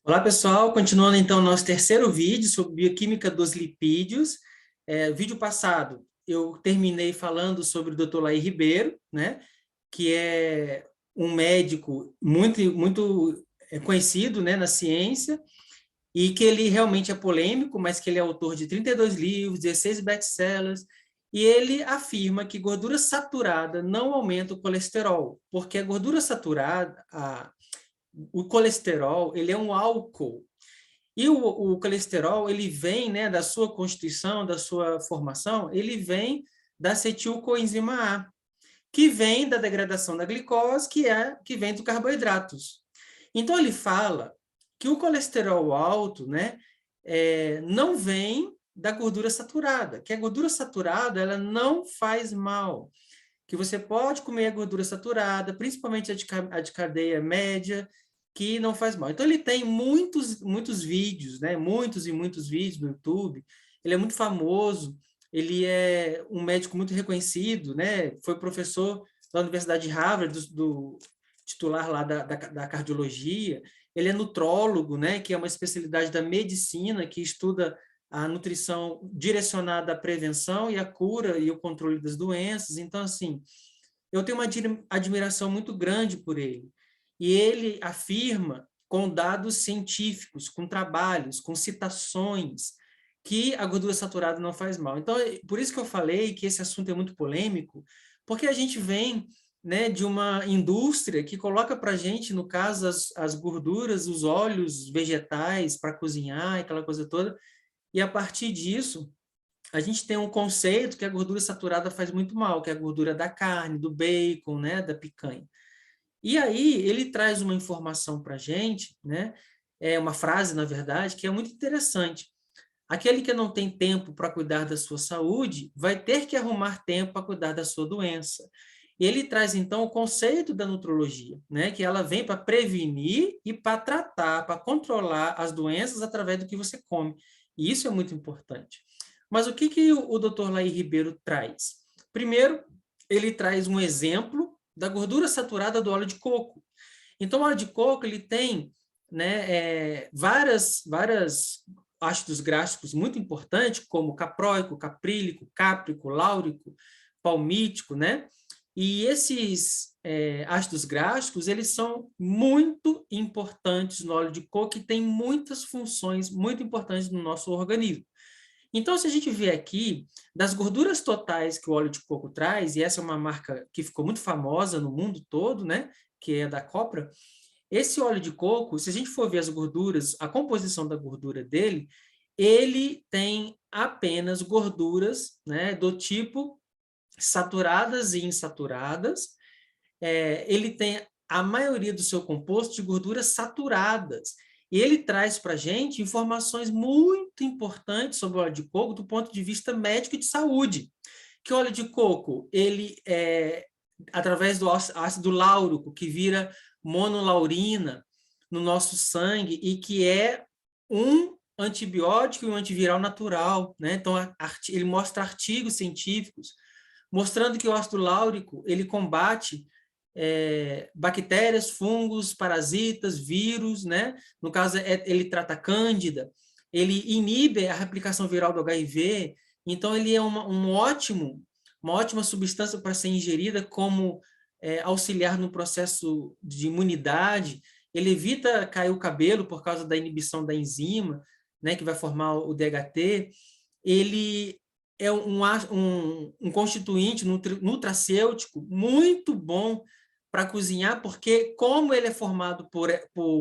Olá, pessoal. Continuando, então, nosso terceiro vídeo sobre bioquímica dos lipídios. Vídeo passado, eu terminei falando sobre o Dr. Laí Ribeiro, né, que é um médico muito conhecido, né, na ciência, e que ele realmente é polêmico, mas que ele é autor de 32 livros, 16 best-sellers, e ele afirma que gordura saturada não aumenta o colesterol, porque a gordura saturada, o colesterol, ele é um álcool. E o colesterol, ele vem, né, da sua constituição, da sua formação, ele vem da acetilcoenzima A, que vem da degradação da glicose, que vem dos carboidratos. Então, ele fala que o colesterol alto, né, não vem da gordura saturada, que a gordura saturada, ela não faz mal, que você pode comer a gordura saturada, principalmente a de cadeia média, que não faz mal. Então, ele tem muitos vídeos, né? Muitos e muitos vídeos no YouTube. Ele é muito famoso, ele é um médico muito reconhecido, né? Foi professor da Universidade de Harvard, do titular lá da cardiologia. Ele é nutrólogo, né? Que é uma especialidade da medicina que estuda a nutrição direcionada à prevenção e à cura e o controle das doenças. Então, assim, eu tenho uma admiração muito grande por ele. E ele afirma, com dados científicos, com trabalhos, com citações, que a gordura saturada não faz mal. Então, por isso que eu falei que esse assunto é muito polêmico, porque a gente vem, né, de uma indústria que coloca para a gente, no caso, as gorduras, os óleos vegetais para cozinhar, aquela coisa toda, e a partir disso, a gente tem um conceito que a gordura saturada faz muito mal, que é a gordura da carne, do bacon, né, da picanha. E aí ele traz uma informação para a gente, né, uma frase, na verdade, que é muito interessante. Aquele que não tem tempo para cuidar da sua saúde vai ter que arrumar tempo para cuidar da sua doença. E ele traz, então, o conceito da nutrologia, né, que ela vem para prevenir e para tratar, para controlar as doenças através do que você come. E isso é muito importante. Mas o que o Dr. Laí Ribeiro traz? Primeiro, ele traz um exemplo da gordura saturada do óleo de coco. Então, o óleo de coco ele tem, né, várias ácidos gráficos muito importantes, como capróico, caprílico, cáprico, láurico, palmítico, né? E esses ácidos gráficos, eles são muito importantes no óleo de coco e têm muitas funções muito importantes no nosso organismo. Então, se a gente vê aqui, das gorduras totais que o óleo de coco traz, e essa é uma marca que ficou muito famosa no mundo todo, né, que é da Copra, esse óleo de coco, se a gente for ver as gorduras, a composição da gordura dele, ele tem apenas gorduras, né, do tipo saturadas e insaturadas. Ele tem a maioria do seu composto de gorduras saturadas. E ele traz para a gente informações muito importantes sobre o óleo de coco do ponto de vista médico e de saúde. Que o óleo de coco, ele através do ácido láurico, que vira monolaurina no nosso sangue e que é um antibiótico e um antiviral natural, né? Então, ele mostra artigos científicos mostrando que o ácido láurico ele combate bactérias, fungos, parasitas, vírus, né? No caso, ele trata cândida, ele inibe a replicação viral do HIV, então ele é uma ótima substância para ser ingerida como auxiliar no processo de imunidade, ele evita cair o cabelo por causa da inibição da enzima, né, que vai formar o DHT, ele é um constituinte nutracêutico muito bom para cozinhar, porque como ele é formado por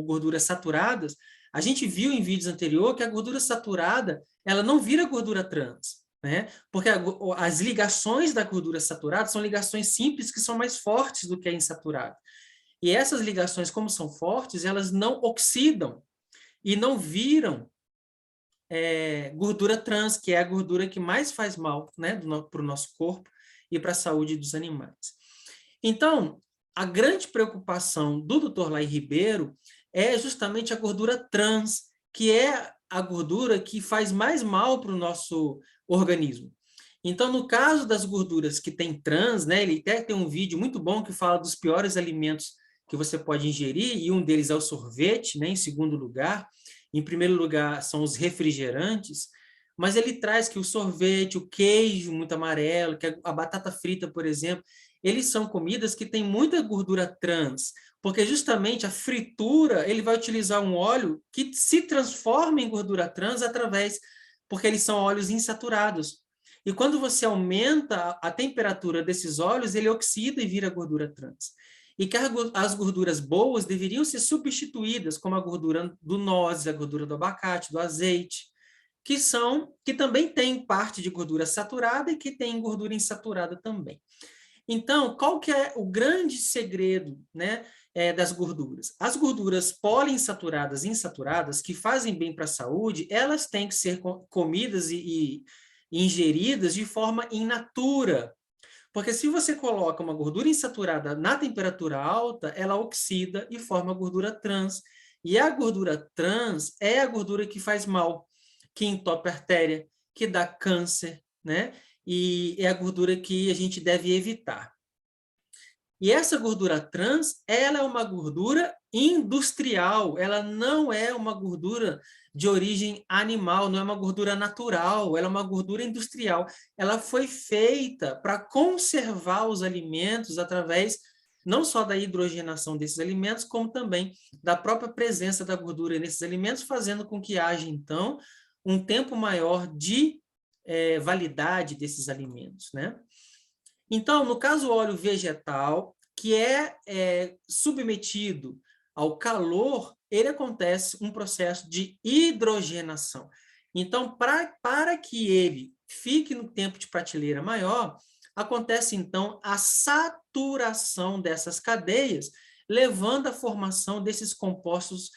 gorduras saturadas, a gente viu em vídeos anteriores que a gordura saturada ela não vira gordura trans, né? Porque as ligações da gordura saturada são ligações simples que são mais fortes do que a insaturada. E essas ligações, como são fortes, elas não oxidam e não viram gordura trans, que é a gordura que mais faz mal, né, para o nosso corpo e para a saúde dos animais. Então, a grande preocupação do Dr. Laí Ribeiro é justamente a gordura trans, que é a gordura que faz mais mal para o nosso organismo. Então, no caso das gorduras que tem trans, né, ele até tem um vídeo muito bom que fala dos piores alimentos que você pode ingerir, e um deles é o sorvete, né, em segundo lugar. Em primeiro lugar são os refrigerantes, mas ele traz que o sorvete, o queijo muito amarelo, que a batata frita, por exemplo, eles são comidas que têm muita gordura trans, porque justamente a fritura, ele vai utilizar um óleo que se transforma em gordura trans porque eles são óleos insaturados. E quando você aumenta a temperatura desses óleos, ele oxida e vira gordura trans. E que as gorduras boas deveriam ser substituídas, como a gordura do nozes, a gordura do abacate, do azeite, que também tem parte de gordura saturada e que tem gordura insaturada também. Então, qual que é o grande segredo, né, das gorduras? As gorduras poliinsaturadas e insaturadas, que fazem bem para a saúde, elas têm que ser comidas e ingeridas de forma in natura. Porque se você coloca uma gordura insaturada na temperatura alta, ela oxida e forma gordura trans. E a gordura trans é a gordura que faz mal, que entope a artéria, que dá câncer, né? E é a gordura que a gente deve evitar. E essa gordura trans, ela é uma gordura industrial, ela não é uma gordura de origem animal, não é uma gordura natural, ela é uma gordura industrial. Ela foi feita para conservar os alimentos através não só da hidrogenação desses alimentos, como também da própria presença da gordura nesses alimentos, fazendo com que haja, então, um tempo maior de validade desses alimentos, né? Então, no caso, o óleo vegetal, que é submetido ao calor, ele acontece um processo de hidrogenação. Então, para que ele fique no tempo de prateleira maior, acontece, então, a saturação dessas cadeias, levando à formação desses compostos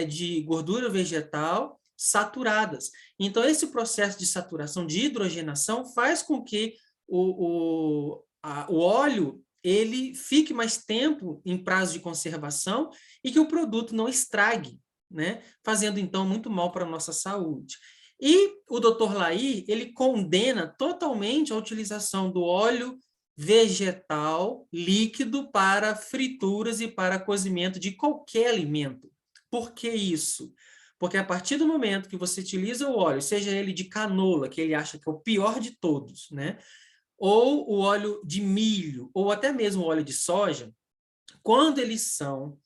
de gordura vegetal saturadas. Então, esse processo de saturação, de hidrogenação, faz com que o óleo ele fique mais tempo em prazo de conservação e que o produto não estrague, né? Fazendo, então, muito mal para a nossa saúde. E o Dr. Laí, ele condena totalmente a utilização do óleo vegetal líquido para frituras e para cozimento de qualquer alimento. Por que isso? Porque a partir do momento que você utiliza o óleo, seja ele de canola, que ele acha que é o pior de todos, né? Ou o óleo de milho, ou até mesmo o óleo de soja, quando eles são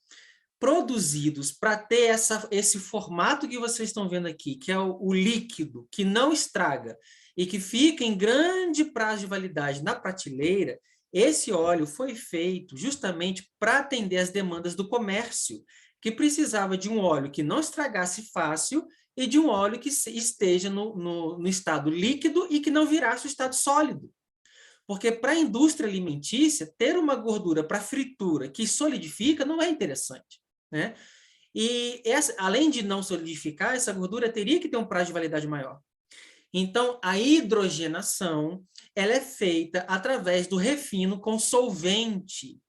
produzidos para ter esse formato que vocês estão vendo aqui, que é o líquido, que não estraga e que fica em grande prazo de validade na prateleira, esse óleo foi feito justamente para atender as demandas do comércio, que precisava de um óleo que não estragasse fácil e de um óleo que esteja no estado líquido e que não virasse o estado sólido. Porque para a indústria alimentícia, ter uma gordura para fritura que solidifica não é interessante, né? E além de não solidificar, essa gordura teria que ter um prazo de validade maior. Então, a hidrogenação ela é feita através do refino com solvente,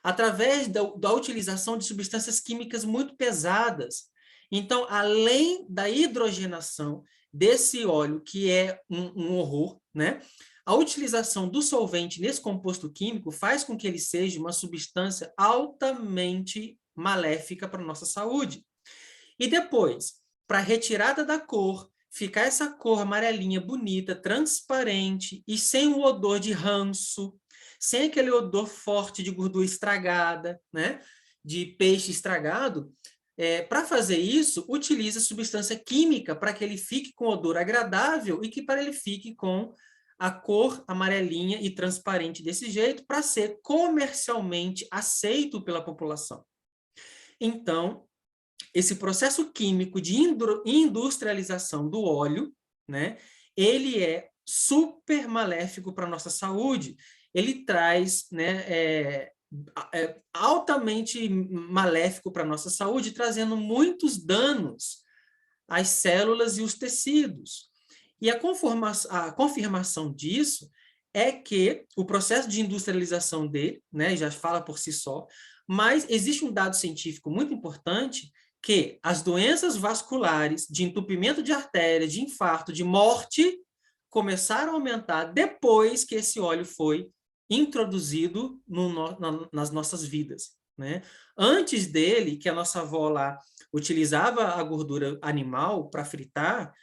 através da utilização de substâncias químicas muito pesadas. Então, além da hidrogenação desse óleo, que é um horror, né? A utilização do solvente nesse composto químico faz com que ele seja uma substância altamente maléfica para a nossa saúde. E depois, para a retirada da cor, ficar essa cor amarelinha, bonita, transparente e sem o odor de ranço, sem aquele odor forte de gordura estragada, né? De peixe estragado, para fazer isso, utiliza substância química para que ele fique com odor agradável e que para ele fique com a cor amarelinha e transparente desse jeito para ser comercialmente aceito pela população. Então, esse processo químico de industrialização do óleo, né, ele é super maléfico para a nossa saúde. Ele traz, né, altamente maléfico para a nossa saúde, trazendo muitos danos às células e os tecidos. E a confirmação disso é que o processo de industrialização dele, né, já fala por si só, mas existe um dado científico muito importante que as doenças vasculares, de entupimento de artéria, de infarto, de morte, começaram a aumentar depois que esse óleo foi introduzido nas nossas vidas. né? Antes dele, que a nossa avó lá utilizava a gordura animal para fritar,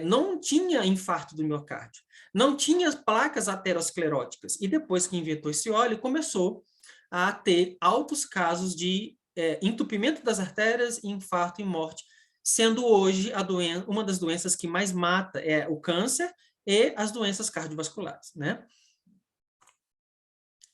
não tinha infarto do miocárdio, não tinha placas ateroscleróticas. E depois que inventou esse óleo, começou a ter altos casos de entupimento das artérias, infarto e morte, sendo hoje uma das doenças que mais mata é o câncer e as doenças cardiovasculares, né?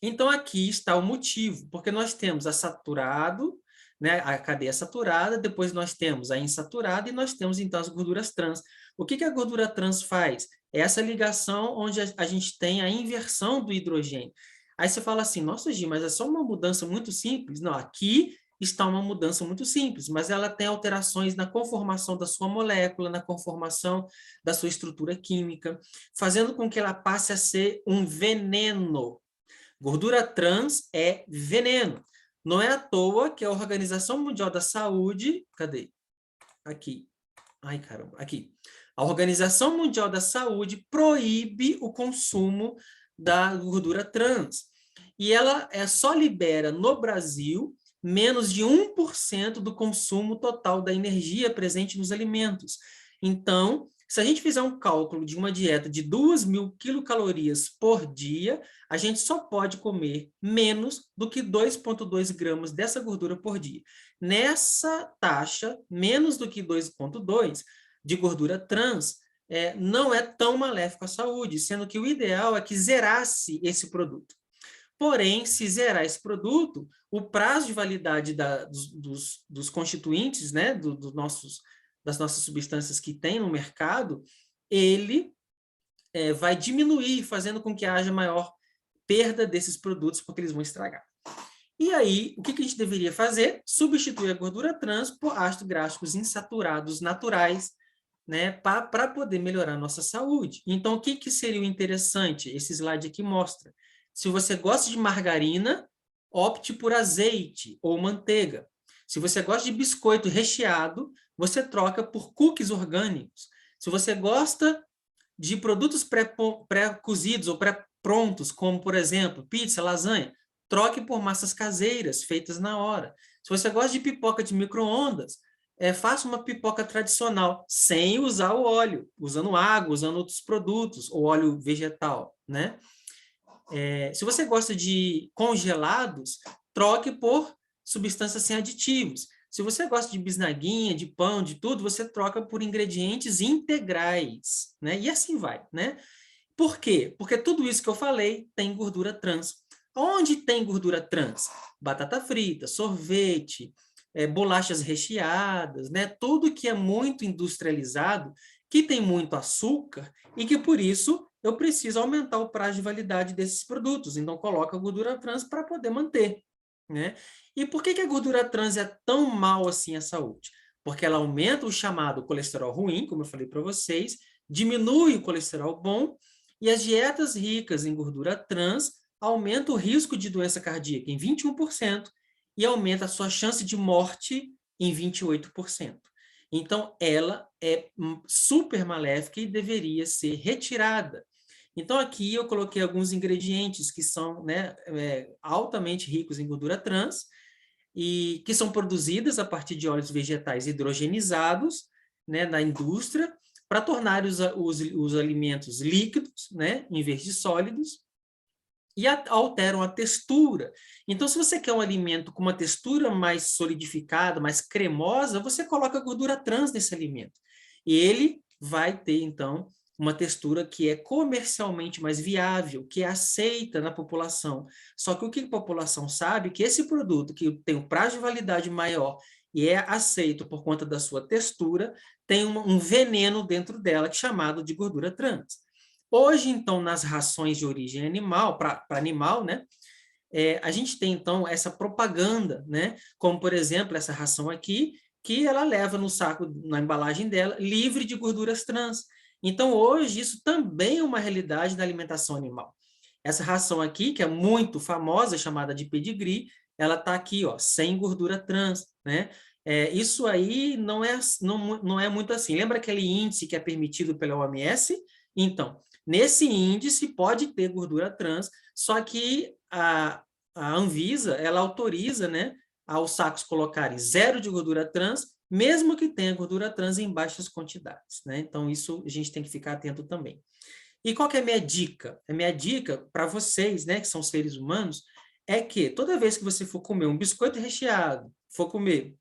Então, aqui está o motivo, porque nós temos a saturado, né, a cadeia saturada, depois nós temos a insaturada e nós temos, então, as gorduras trans. O que a gordura trans faz? É essa ligação onde a gente tem a inversão do hidrogênio. Aí você fala assim, nossa, Gi, mas é só uma mudança muito simples. Não, aqui está uma mudança muito simples, mas ela tem alterações na conformação da sua molécula, na conformação da sua estrutura química, fazendo com que ela passe a ser um veneno. Gordura trans é veneno. Não é à toa que a Organização Mundial da Saúde... Cadê? Aqui. Ai, caramba. Aqui. A Organização Mundial da Saúde proíbe o consumo da gordura trans. E ela só libera no Brasil menos de 1% do consumo total da energia presente nos alimentos. Então, se a gente fizer um cálculo de uma dieta de 2.000 quilocalorias por dia, a gente só pode comer menos do que 2,2 gramas dessa gordura por dia. Nessa taxa, menos do que 2,2 de gordura trans, não é tão maléfico à saúde, sendo que o ideal é que zerasse esse produto. Porém, se zerar esse produto, o prazo de validade dos constituintes, né, das nossas substâncias que tem no mercado, ele vai diminuir, fazendo com que haja maior perda desses produtos, porque eles vão estragar. E aí, o que a gente deveria fazer? Substituir a gordura trans por ácidos gráficos insaturados naturais, né, para poder melhorar a nossa saúde. Então, o que seria o interessante? Esse slide aqui mostra. Se você gosta de margarina, opte por azeite ou manteiga. Se você gosta de biscoito recheado, você troca por cookies orgânicos. Se você gosta de produtos pré-cozidos ou pré-prontos, como, por exemplo, pizza, lasanha, troque por massas caseiras, feitas na hora. Se você gosta de pipoca de micro-ondas, faça uma pipoca tradicional, sem usar o óleo, usando água, usando outros produtos, ou óleo vegetal, né? Se você gosta de congelados, troque por substâncias sem aditivos. Se você gosta de bisnaguinha, de pão, de tudo, você troca por ingredientes integrais, né? E assim vai, né? Por quê? Porque tudo isso que eu falei tem gordura trans. Onde tem gordura trans? Batata frita, sorvete, bolachas recheadas, né? Tudo que é muito industrializado, que tem muito açúcar e que, por isso, eu preciso aumentar o prazo de validade desses produtos. Então, coloca a gordura trans para poder manter, né? E por que a gordura trans é tão mal assim à saúde? Porque ela aumenta o chamado colesterol ruim, como eu falei para vocês, diminui o colesterol bom, e as dietas ricas em gordura trans aumentam o risco de doença cardíaca em 21% e aumenta a sua chance de morte em 28%. Então, ela é super maléfica e deveria ser retirada. Então, aqui eu coloquei alguns ingredientes que são, né, altamente ricos em gordura trans e que são produzidas a partir de óleos vegetais hidrogenizados, né, na indústria, para tornar os alimentos líquidos, né, em vez de sólidos, e alteram a textura. Então, se você quer um alimento com uma textura mais solidificada, mais cremosa, você coloca gordura trans nesse alimento. E ele vai ter, então, uma textura que é comercialmente mais viável, que é aceita na população. Só que o que a população sabe? Que esse produto, que tem um prazo de validade maior e é aceito por conta da sua textura, tem um veneno dentro dela chamado de gordura trans. Hoje, então, nas rações de origem animal, para animal, né, a gente tem, então, essa propaganda, né, como, por exemplo, essa ração aqui, que ela leva no saco, na embalagem dela, livre de gorduras trans. Então, hoje, isso também é uma realidade na alimentação animal. Essa ração aqui, que é muito famosa, chamada de pedigree, ela está aqui, ó, sem gordura trans, né? Isso aí não é muito assim. Lembra aquele índice que é permitido pela OMS? Então, nesse índice pode ter gordura trans, só que a Anvisa, ela autoriza, né, aos sacos colocarem 0 de gordura trans, mesmo que tenha gordura trans em baixas quantidades, né? Então, isso a gente tem que ficar atento também. E qual que é a minha dica? A minha dica para vocês, né, que são seres humanos, é que toda vez que você for comer um biscoito recheado, for comer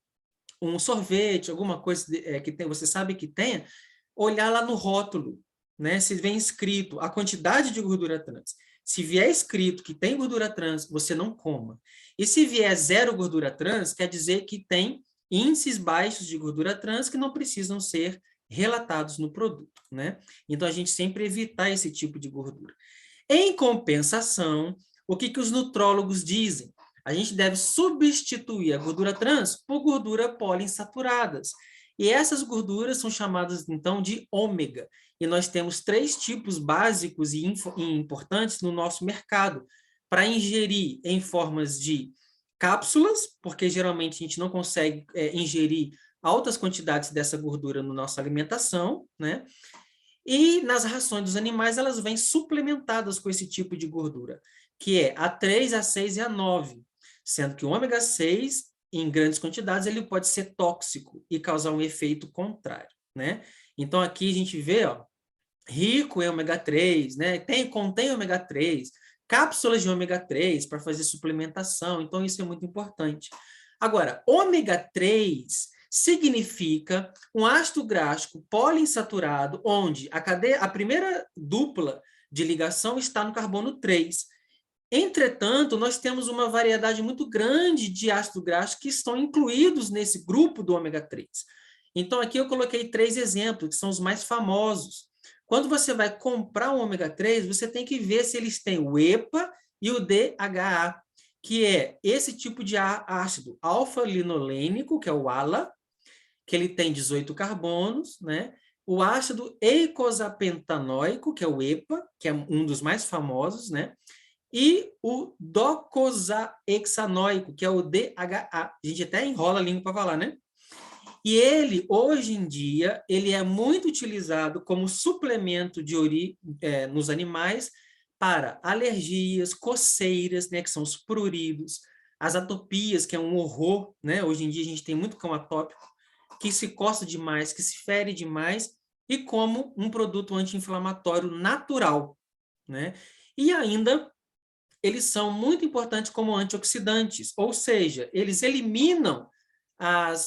um sorvete, alguma coisa que tem, você sabe que tenha, olhar lá no rótulo, né? Se vem escrito a quantidade de gordura trans. Se vier escrito que tem gordura trans, você não coma. E se vier 0 gordura trans, quer dizer que tem índices baixos de gordura trans que não precisam ser relatados no produto, né? Então, a gente sempre evitar esse tipo de gordura. Em compensação, o que os nutrólogos dizem? A gente deve substituir a gordura trans por gordura poliinsaturadas. E essas gorduras são chamadas, então, de ômega. E nós temos 3 tipos básicos e importantes no nosso mercado para ingerir em formas de cápsulas, porque geralmente a gente não consegue ingerir altas quantidades dessa gordura na nossa alimentação, né? E nas rações dos animais, elas vêm suplementadas com esse tipo de gordura, que é a 3, a 6 e a 9, sendo que o ômega 6, em grandes quantidades, ele pode ser tóxico e causar um efeito contrário, né? Então, aqui a gente vê, ó, rico em ômega 3, né? Contém ômega 3, cápsulas de ômega 3 para fazer suplementação, então isso é muito importante. Agora, ômega 3 significa um ácido graxo poliinsaturado, onde a primeira dupla de ligação está no carbono 3. Entretanto, nós temos uma variedade muito grande de ácido graxo que estão incluídos nesse grupo do ômega 3. Então, aqui eu coloquei 3 exemplos, que são os mais famosos. Quando você vai comprar um ômega 3, você tem que ver se eles têm o EPA e o DHA, que é esse tipo de ácido alfa-linolênico, que é o ALA, que ele tem 18 carbonos, né? O ácido eicosapentanoico, que é o EPA, que é um dos mais famosos, né? E o docosahexanoico, que é o DHA. A gente até enrola a língua para falar, né? E ele, hoje em dia, ele é muito utilizado como suplemento nos animais para alergias, coceiras, né, que são os pruridos, as atopias, que é um horror, né? Hoje em dia a gente tem muito cão atópico, que se coça demais, que se fere demais, e como um produto anti-inflamatório natural, né? E ainda eles são muito importantes como antioxidantes, ou seja, eles eliminam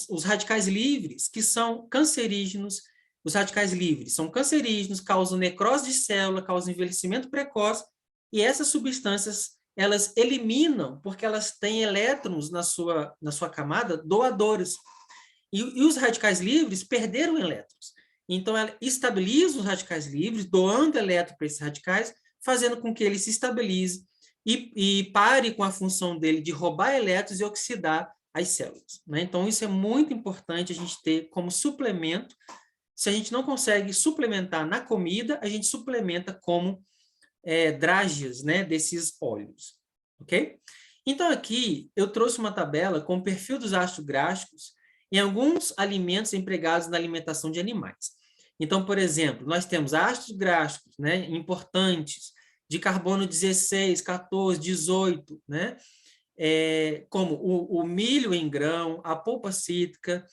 os radicais livres, que são cancerígenos. Os radicais livres são cancerígenos, causam necrose de célula, causam envelhecimento precoce, e essas substâncias, elas eliminam, porque elas têm elétrons na sua camada doadores. E os radicais livres perderam elétrons. Então, ela estabiliza os radicais livres, doando elétron para esses radicais, fazendo com que ele se estabilize e pare com a função dele de roubar elétrons e oxidar as células, né? Então, isso é muito importante a gente ter como suplemento. Se a gente não consegue suplementar na comida, a gente suplementa como drágeas, né, desses óleos, ok? Então, aqui eu trouxe uma tabela com o perfil dos ácidos graxos em alguns alimentos empregados na alimentação de animais. Então, por exemplo, nós temos ácidos graxos, né, importantes, de carbono 16, 14, 18, né? Como o milho em grão, a polpa cítrica,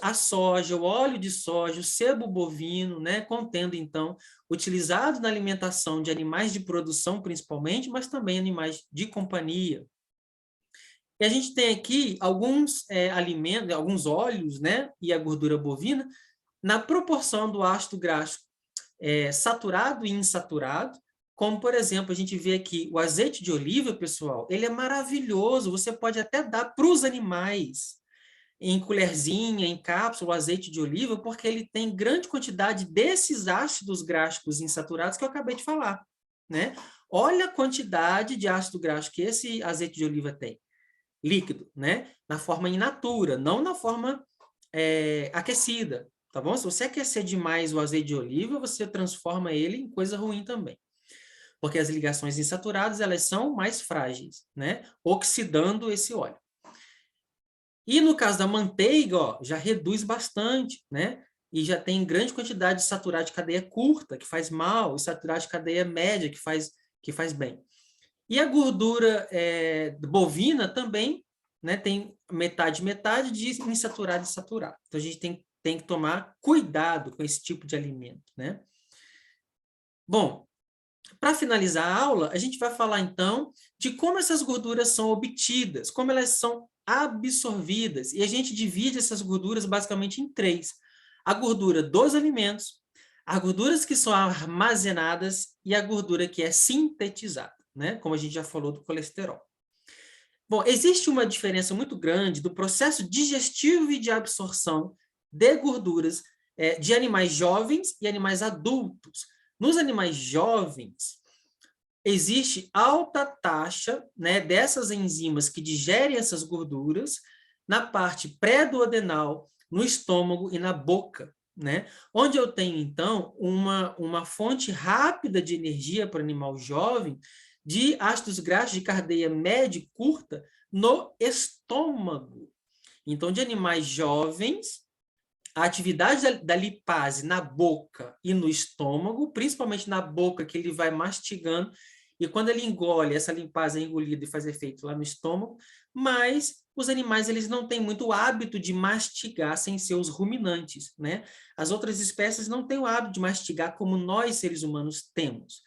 a soja, o óleo de soja, o sebo bovino, né, contendo, então, utilizado na alimentação de animais de produção, principalmente, mas também animais de companhia. E a gente tem aqui alguns alimentos, alguns óleos, né, e a gordura bovina, na proporção do ácido graxo saturado e insaturado, como, por exemplo, a gente vê aqui o azeite de oliva, pessoal, ele é maravilhoso, você pode até dar para os animais, em colherzinha, em cápsula, o azeite de oliva, porque ele tem grande quantidade desses ácidos graxos insaturados que eu acabei de falar, né? Olha a quantidade de ácido graxo que esse azeite de oliva tem, líquido, né? Na forma in natura, não na forma aquecida, tá bom? Se você aquecer demais o azeite de oliva, você transforma ele em coisa ruim também. Porque as ligações insaturadas, elas são mais frágeis, né? Oxidando esse óleo. E no caso da manteiga, ó, já reduz bastante, né? E já tem grande quantidade de saturado de cadeia curta, que faz mal, e saturado de cadeia média, que faz bem. E a gordura bovina também, né, tem metade, metade de insaturado e saturado. Então, a gente tem que tomar cuidado com esse tipo de alimento, né? Bom, para finalizar a aula, a gente vai falar, então, de como essas gorduras são obtidas, como elas são absorvidas. E a gente divide essas gorduras basicamente em três. A gordura dos alimentos, as gorduras que são armazenadas e a gordura que é sintetizada, né? Como a gente já falou do colesterol. Bom, existe uma diferença muito grande do processo digestivo e de absorção de gorduras de animais jovens e animais adultos. Nos animais jovens, existe alta taxa, né, dessas enzimas que digerem essas gorduras na parte pré-duodenal, no estômago e na boca, né? Onde eu tenho, então, uma fonte rápida de energia para o animal jovem de ácidos graxos de cadeia média e curta no estômago. Então, de animais jovens, a atividade da lipase na boca e no estômago, principalmente na boca, que ele vai mastigando, e quando ele engole, essa lipase é engolida e faz efeito lá no estômago, mas os animais eles não têm muito hábito de mastigar sem ser os ruminantes, né? As outras espécies não têm o hábito de mastigar como nós, seres humanos, temos.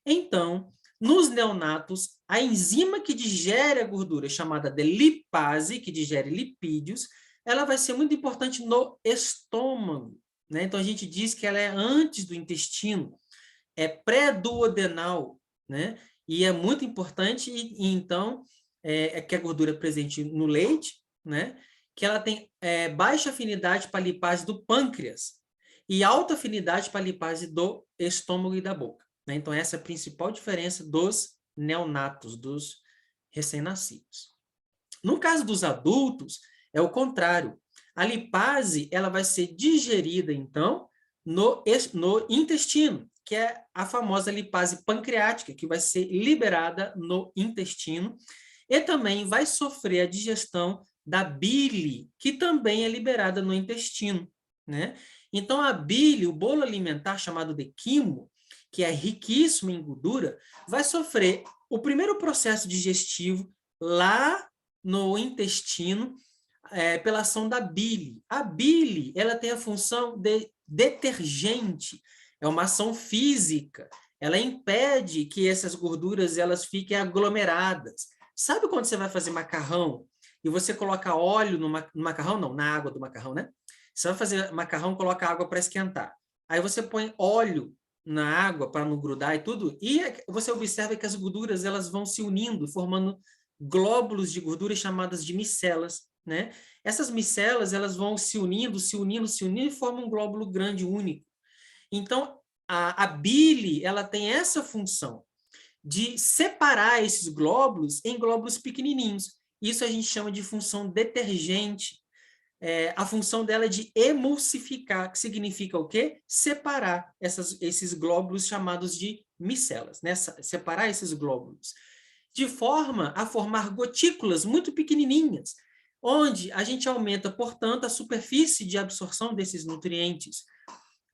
Então, nos neonatos, a enzima que digere a gordura, chamada de lipase, que digere lipídios, ela vai ser muito importante no estômago, né? Então, a gente diz que ela é antes do intestino, é pré-duodenal, né? E é muito importante, então, que a gordura é presente no leite, né? Que ela tem baixa afinidade para a lipase do pâncreas e alta afinidade para a lipase do estômago e da boca, né? Então, essa é a principal diferença dos neonatos, dos recém-nascidos. No caso dos adultos, é o contrário. A lipase ela vai ser digerida, então, no intestino, que é a famosa lipase pancreática, que vai ser liberada no intestino, e também vai sofrer a digestão da bile, que também é liberada no intestino, né? Então, a bile, o bolo alimentar chamado de quimo, que é riquíssimo em gordura, vai sofrer o primeiro processo digestivo lá no intestino, pela ação da bile. A bile, ela tem a função de detergente, é uma ação física, ela impede que essas gorduras elas fiquem aglomeradas. Sabe quando você vai fazer macarrão e você coloca óleo no macarrão? Não, na água do macarrão, né? Você vai fazer macarrão, coloca água para esquentar. Aí você põe óleo na água para não grudar e tudo, e você observa que as gorduras elas vão se unindo, formando glóbulos de gordura chamadas de micelas, né? Essas micelas, elas vão se unindo, se unindo, se unindo e formam um glóbulo grande único. Então, a bile, ela tem essa função de separar esses glóbulos em glóbulos pequenininhos. Isso a gente chama de função detergente. A função dela é de emulsificar, que significa o quê? Separar esses glóbulos chamados de micelas, né? Separar esses glóbulos de forma a formar gotículas muito pequenininhas, onde a gente aumenta, portanto, a superfície de absorção desses nutrientes.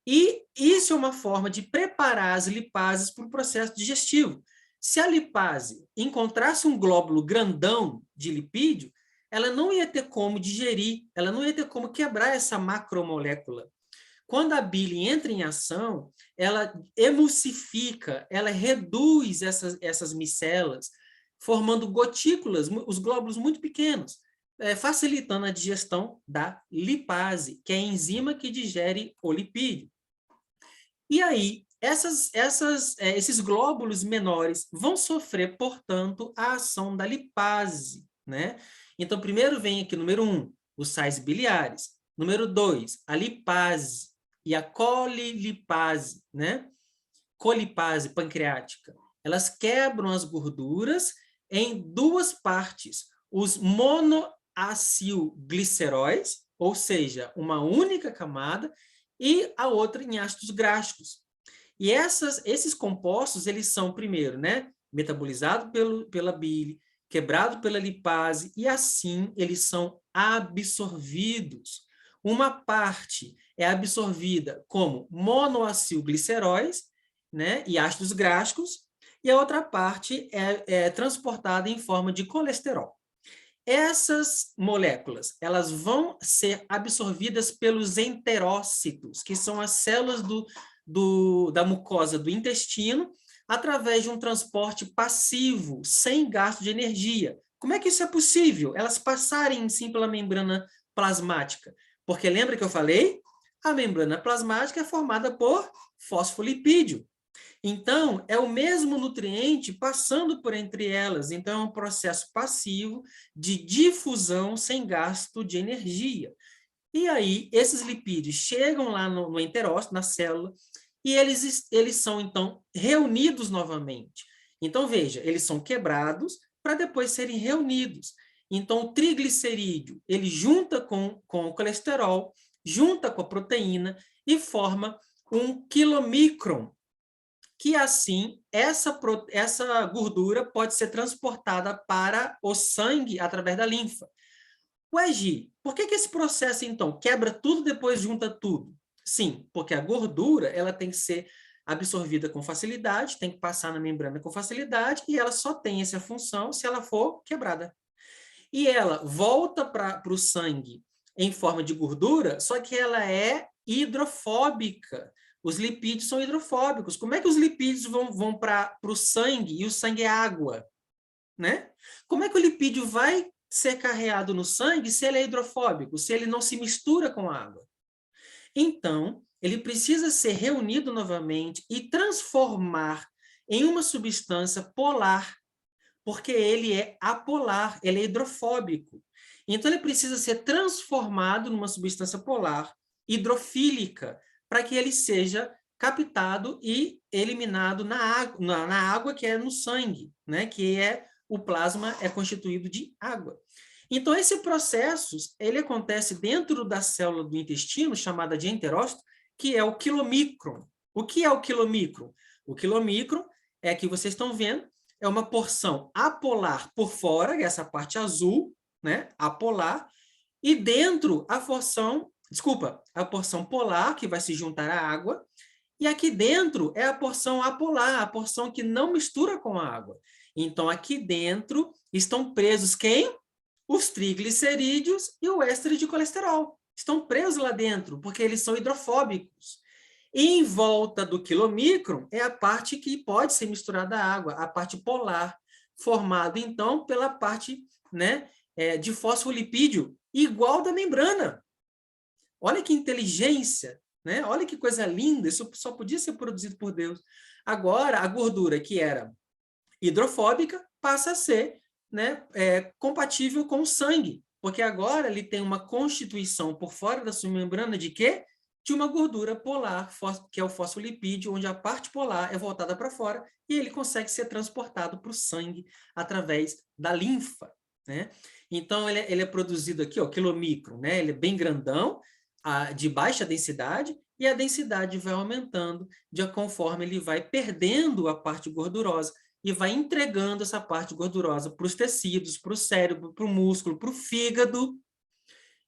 E isso é uma forma de preparar as lipases para o processo digestivo. Se a lipase encontrasse um glóbulo grandão de lipídio, ela não ia ter como digerir, ela não ia ter como quebrar essa macromolécula. Quando a bile entra em ação, ela emulsifica, ela reduz essas micelas, formando gotículas, os glóbulos muito pequenos, facilitando a digestão da lipase, que é a enzima que digere o lipídio. E aí, esses glóbulos menores vão sofrer, portanto, a ação da lipase, né? Então, primeiro vem aqui, número 1, os sais biliares. Número 2, a lipase e a colilipase, né? Colipase pancreática. Elas quebram as gorduras em duas partes. Os monoacilgliceróis, ou seja, uma única camada, e a outra em ácidos graxos. E esses compostos, eles são, primeiro, né, metabolizados pela bile, quebrados pela lipase, e assim eles são absorvidos. Uma parte é absorvida como monoacilgliceróis, né, e ácidos graxos, e a outra parte é transportada em forma de colesterol. Essas moléculas, elas vão ser absorvidas pelos enterócitos, que são as células da mucosa do intestino, através de um transporte passivo, sem gasto de energia. Como é que isso é possível? Elas passarem, sim, pela membrana plasmática. Porque lembra que eu falei? A membrana plasmática é formada por fosfolipídio. Então, é o mesmo nutriente passando por entre elas. Então, é um processo passivo de difusão sem gasto de energia. E aí, esses lipídios chegam lá no enterócito, na célula, e eles são, então, reunidos novamente. Então, veja, eles são quebrados para depois serem reunidos. Então, o triglicerídeo, ele junta com o colesterol, junta com a proteína e forma um quilomicron, que assim, essa gordura pode ser transportada para o sangue através da linfa. Ué, Gi, por que esse processo, então, quebra tudo e depois junta tudo? Sim, porque a gordura ela tem que ser absorvida com facilidade, tem que passar na membrana com facilidade, e ela só tem essa função se ela for quebrada. E ela volta para o sangue em forma de gordura, só que ela é hidrofóbica. Os lipídios são hidrofóbicos. Como é que os lipídios vão para o sangue e o sangue é água? Né? Como é que o lipídio vai ser carreado no sangue se ele é hidrofóbico, se ele não se mistura com a água? Então, ele precisa ser reunido novamente e transformar em uma substância polar, porque ele é apolar, ele é hidrofóbico. Então, ele precisa ser transformado numa substância polar, hidrofílica, para que ele seja captado e eliminado na água que é no sangue, né? Que é o plasma é constituído de água. Então, esse processo, ele acontece dentro da célula do intestino, chamada de enterócito, que é o quilomicron. O que é o quilomicron? O quilomicron é que vocês estão vendo, é uma porção apolar por fora, que é essa parte azul, né? Apolar, e dentro a porção polar, que vai se juntar à água, e aqui dentro é a porção apolar, a porção que não mistura com a água. Então, aqui dentro estão presos quem? Os triglicerídeos e o éster de colesterol. Estão presos lá dentro, porque eles são hidrofóbicos. E em volta do quilomicron é a parte que pode ser misturada à água, a parte polar, formada, então, pela parte, né, de fosfolipídio, igual da membrana. Olha que inteligência, né? Olha que coisa linda, isso só podia ser produzido por Deus. Agora, a gordura que era hidrofóbica passa a ser, né, compatível com o sangue, porque agora ele tem uma constituição por fora da sua membrana de quê? De uma gordura polar, que é o fosfolipídio, onde a parte polar é voltada para fora e ele consegue ser transportado para o sangue através da linfa, né? Então, ele é produzido aqui, ó, quilomicron, né? Ele é bem grandão, de baixa densidade, e a densidade vai aumentando conforme ele vai perdendo a parte gordurosa e vai entregando essa parte gordurosa para os tecidos, para o cérebro, para o músculo, para o fígado,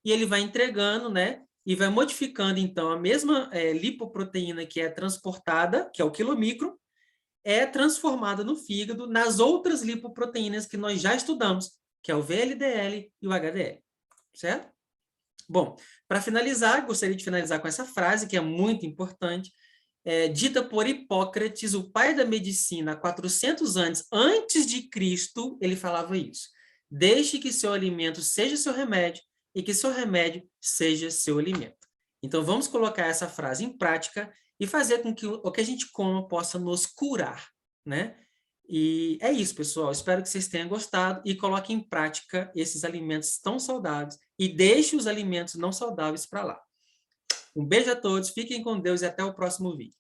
e ele vai entregando, né? E vai modificando, então, a mesma lipoproteína que é transportada, que é o quilomicron, é transformada no fígado nas outras lipoproteínas que nós já estudamos, que é o VLDL e o HDL, certo? Bom, para finalizar, gostaria de finalizar com essa frase, que é muito importante, dita por Hipócrates, o pai da medicina, há 400 anos antes de Cristo, ele falava isso. Deixe que seu alimento seja seu remédio e que seu remédio seja seu alimento. Então, vamos colocar essa frase em prática e fazer com que o que a gente coma possa nos curar, né? E é isso, pessoal. Espero que vocês tenham gostado e coloquem em prática esses alimentos tão saudáveis e deixe os alimentos não saudáveis para lá. Um beijo a todos, fiquem com Deus e até o próximo vídeo.